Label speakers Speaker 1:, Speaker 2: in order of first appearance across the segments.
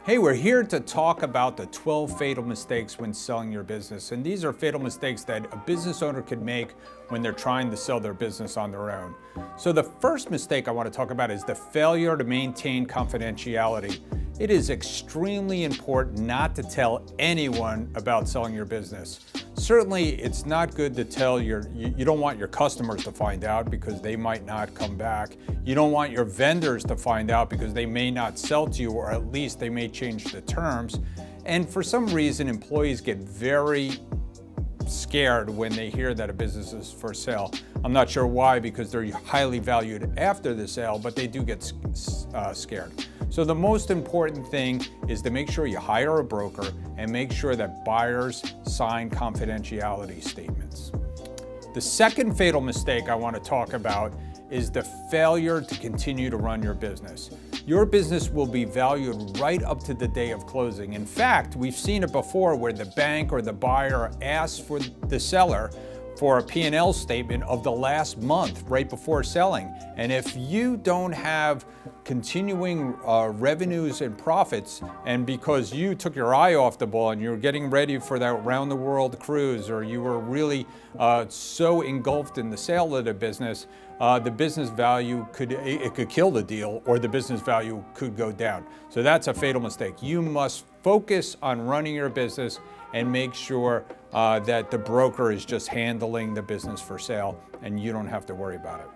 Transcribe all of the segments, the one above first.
Speaker 1: Hey, we're here to talk about the 12 fatal mistakes when selling your business. And these are fatal mistakes that a business owner could make when they're trying to sell their business on their own. So the first mistake I want to talk about is the failure to maintain confidentiality. It is extremely important not to tell anyone about selling your business. Certainly, it's not good to tell you don't want your customers to find out because they might not come back. You don't want your vendors to find out because they may not sell to you, or at least they may change the terms. And for some reason, employees get very scared when they hear that a business is for sale. I'm not sure why, because they're highly valued after the sale, but they do get scared. So the most important thing is to make sure you hire a broker and make sure that buyers sign confidentiality statements. The second fatal mistake I want to talk about is the failure to continue to run your business. Your business will be valued right up to the day of closing. In fact, we've seen it before where the bank or the buyer asks for the seller for a P&L statement of the last month right before selling. And if you don't have continuing revenues and profits, and because you took your eye off the ball and you were getting ready for that round the world cruise, or you were really so engulfed in the sale of the business value could kill the deal, or the business value could go down. So that's a fatal mistake. You must focus on running your business and make sure that the broker is just handling the business for sale and you don't have to worry about it.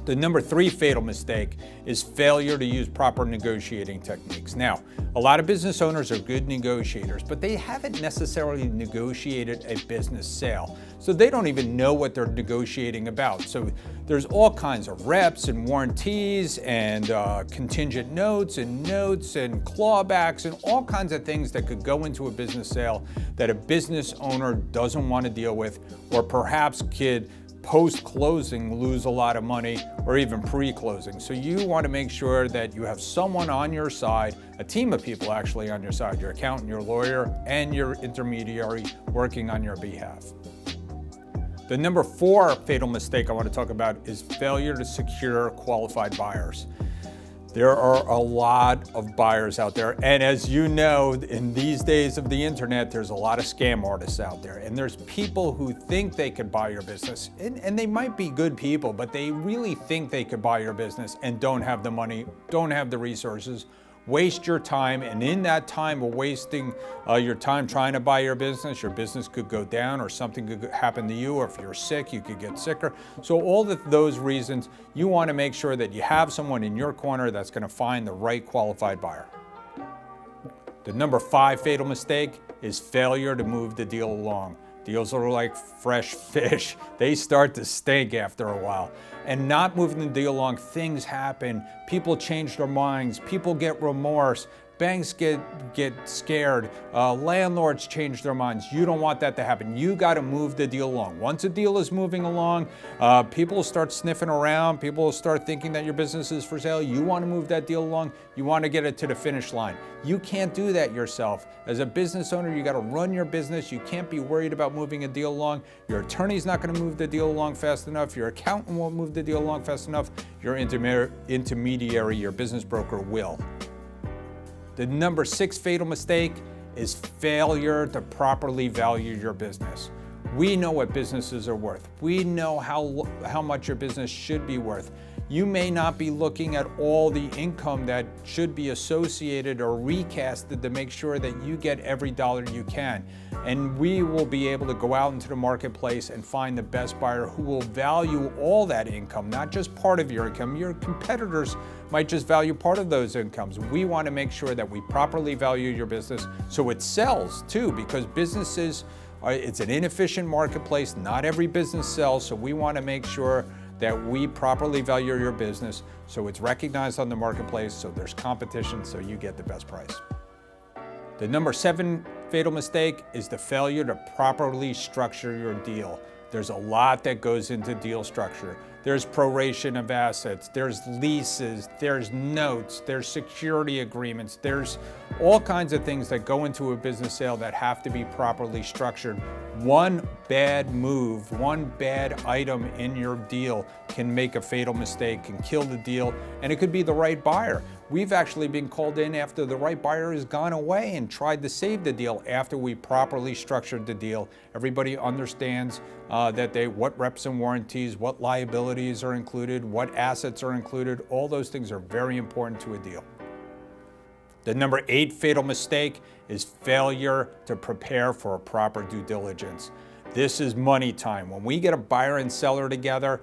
Speaker 1: The number 3 fatal mistake is failure to use proper negotiating techniques. Now, a lot of business owners are good negotiators, but they haven't necessarily negotiated a business sale. So they don't even know what they're negotiating about. So there's all kinds of reps and warranties and contingent notes and clawbacks and all kinds of things that could go into a business sale that a business owner doesn't want to deal with, or perhaps could post-closing lose a lot of money, or even pre-closing. So you want to make sure that you have someone on your side, a team of people actually on your side, your accountant, your lawyer, and your intermediary working on your behalf. The number 4 fatal mistake I want to talk about is failure to secure qualified buyers. There are a lot of buyers out there, and as you know, in these days of the internet, there's a lot of scam artists out there, and there's people who think they could buy your business, and they might be good people, but they really think they could buy your business and don't have the money, don't have the resources, waste your time, and in that time of wasting your time trying to buy your business could go down, or something could happen to you, or if you're sick, you could get sicker. So all of those reasons, you want to make sure that you have someone in your corner that's going to find the right qualified buyer. The number 5 fatal mistake is failure to move the deal along. Deals are like fresh fish. They start to stink after a while. And not moving the deal along, things happen. People change their minds. People get remorse. Banks get scared. Landlords change their minds. You don't want that to happen. You got to move the deal along. Once a deal is moving along, people start sniffing around. People start thinking that your business is for sale. You want to move that deal along. You want to get it to the finish line. You can't do that yourself. As a business owner, you got to run your business. You can't be worried about moving a deal along. Your attorney's not going to move the deal along fast enough. Your accountant won't move the deal along fast enough. Your intermediary, your business broker will. The number 6 fatal mistake is failure to properly value your business. We know what businesses are worth. We know how much your business should be worth. You may not be looking at all the income that should be associated or recasted to make sure that you get every dollar you can. And we will be able to go out into the marketplace and find the best buyer who will value all that income, not just part of your income. Your competitors might just value part of those incomes. We want to make sure that we properly value your business so it sells too, because businesses, it's an inefficient marketplace. Not every business sells, so we want to make sure that we properly value your business so it's recognized on the marketplace, so there's competition, so you get the best price. The number 7 fatal mistake is the failure to properly structure your deal. There's a lot that goes into deal structure. There's proration of assets, there's leases, there's notes, there's security agreements, there's all kinds of things that go into a business sale that have to be properly structured. One bad move, one bad item in your deal can make a fatal mistake, can kill the deal, and it could be the right buyer. We've actually been called in after the right buyer has gone away and tried to save the deal after we properly structured the deal. Everybody understands what reps and warranties, what liabilities are included, what assets are included. All those things are very important to a deal. The number 8 fatal mistake is failure to prepare for a proper due diligence. This is money time. When we get a buyer and seller together,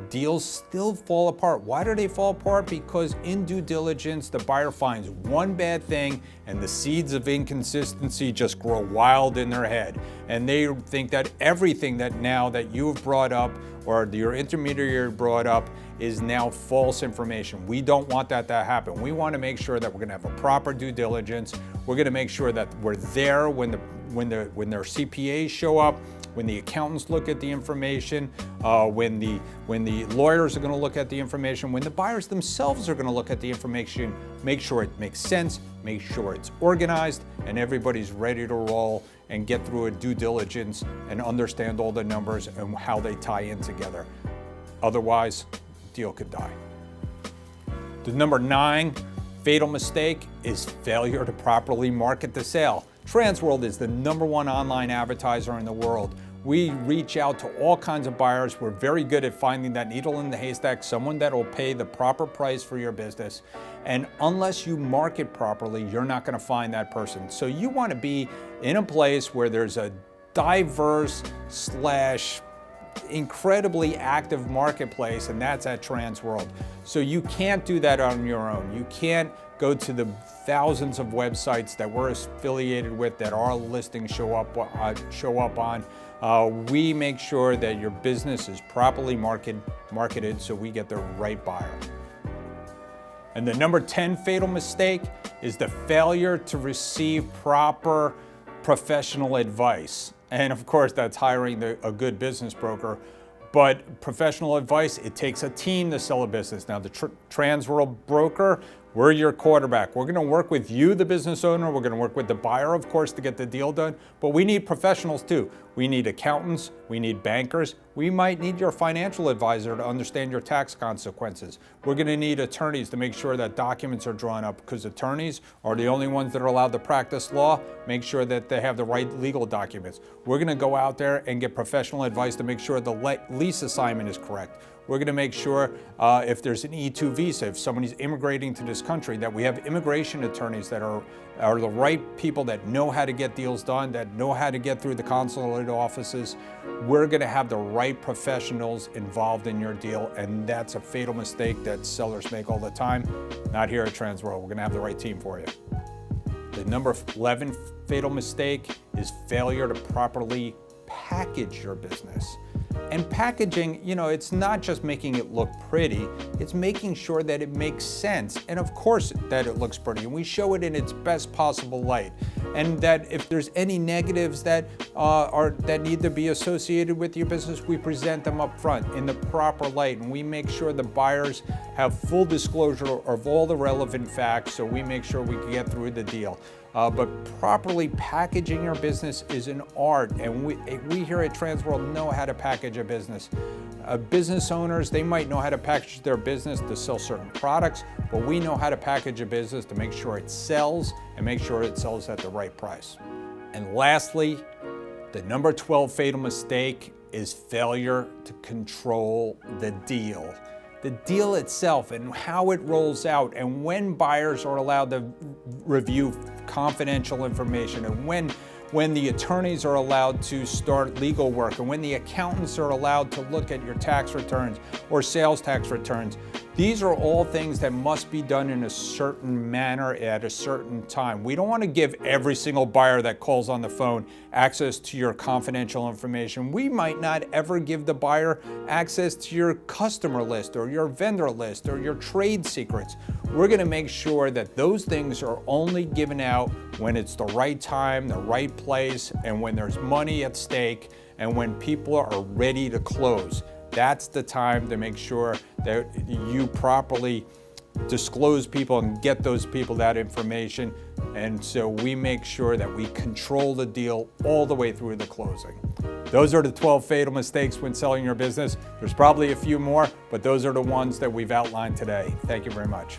Speaker 1: deals still fall apart. Why do they fall apart? Because in due diligence, the buyer finds one bad thing and the seeds of inconsistency just grow wild in their head. And they think that everything that you've brought up or your intermediary brought up is now false information. We don't want that to happen. We want to make sure that we're going to have a proper due diligence. We're going to make sure that we're there when their CPAs show up, when the accountants look at the information, when the lawyers are going to look at the information, when the buyers themselves are going to look at the information, make sure it makes sense, make sure it's organized, and everybody's ready to roll and get through a due diligence and understand all the numbers and how they tie in together. Otherwise, deal could die. The number 9 fatal mistake is failure to properly market the sale. Transworld is the number 1 online advertiser in the world. We reach out to all kinds of buyers. We're very good at finding that needle in the haystack, someone that will pay the proper price for your business. And unless you market properly, you're not going to find that person. So you want to be in a place where there's a diverse / incredibly active marketplace, and that's at Transworld. So you can't do that on your own. You can't go to the thousands of websites that we're affiliated with that our listings show up on. We make sure that your business is properly marketed so we get the right buyer. And the number 10 fatal mistake is the failure to receive proper professional advice. And of course, that's hiring a good business broker. But professional advice, it takes a team to sell a business. Now, the Transworld broker, we're your quarterback. We're going to work with you, the business owner. We're going to work with the buyer, of course, to get the deal done. But we need professionals too. We need accountants. We need bankers. We might need your financial advisor to understand your tax consequences. We're going to need attorneys to make sure that documents are drawn up, because attorneys are the only ones that are allowed to practice law. Make sure that they have the right legal documents. We're going to go out there and get professional advice to make sure the lease assignment is correct. We're going to make sure if there's an E-2 visa, if somebody's immigrating to this country, that we have immigration attorneys that are the right people that know how to get deals done, that know how to get through the consulate offices. We're going to have the right professionals involved in your deal, and that's a fatal mistake that sellers make all the time. Not here at Transworld. We're going to have the right team for you. The number 11 fatal mistake is failure to properly package your business. And packaging, it's not just making it look pretty, it's making sure that it makes sense. And of course that it looks pretty, and we show it in its best possible light. And that if there's any negatives that need to be associated with your business, we present them up front in the proper light. And we make sure the buyers have full disclosure of all the relevant facts, so we make sure we can get through the deal. But properly packaging your business is an art, and we here at Transworld know how to package a business. Business owners, they might know how to package their business to sell certain products, but we know how to package a business to make sure it sells and make sure it sells at the right price. And lastly, the number 12 fatal mistake is failure to control the deal. The deal itself and how it rolls out, and when buyers are allowed to review confidential information, and when the attorneys are allowed to start legal work, and when the accountants are allowed to look at your tax returns or sales tax returns. These are all things that must be done in a certain manner at a certain time. We don't want to give every single buyer that calls on the phone access to your confidential information. We might not ever give the buyer access to your customer list or your vendor list or your trade secrets. We're going to make sure that those things are only given out when it's the right time, the right place, and when there's money at stake, and when people are ready to close. That's the time to make sure that you properly disclose people and get those people that information. And so we make sure that we control the deal all the way through the closing. Those are the 12 fatal mistakes when selling your business. There's probably a few more, but those are the ones that we've outlined today. Thank you very much.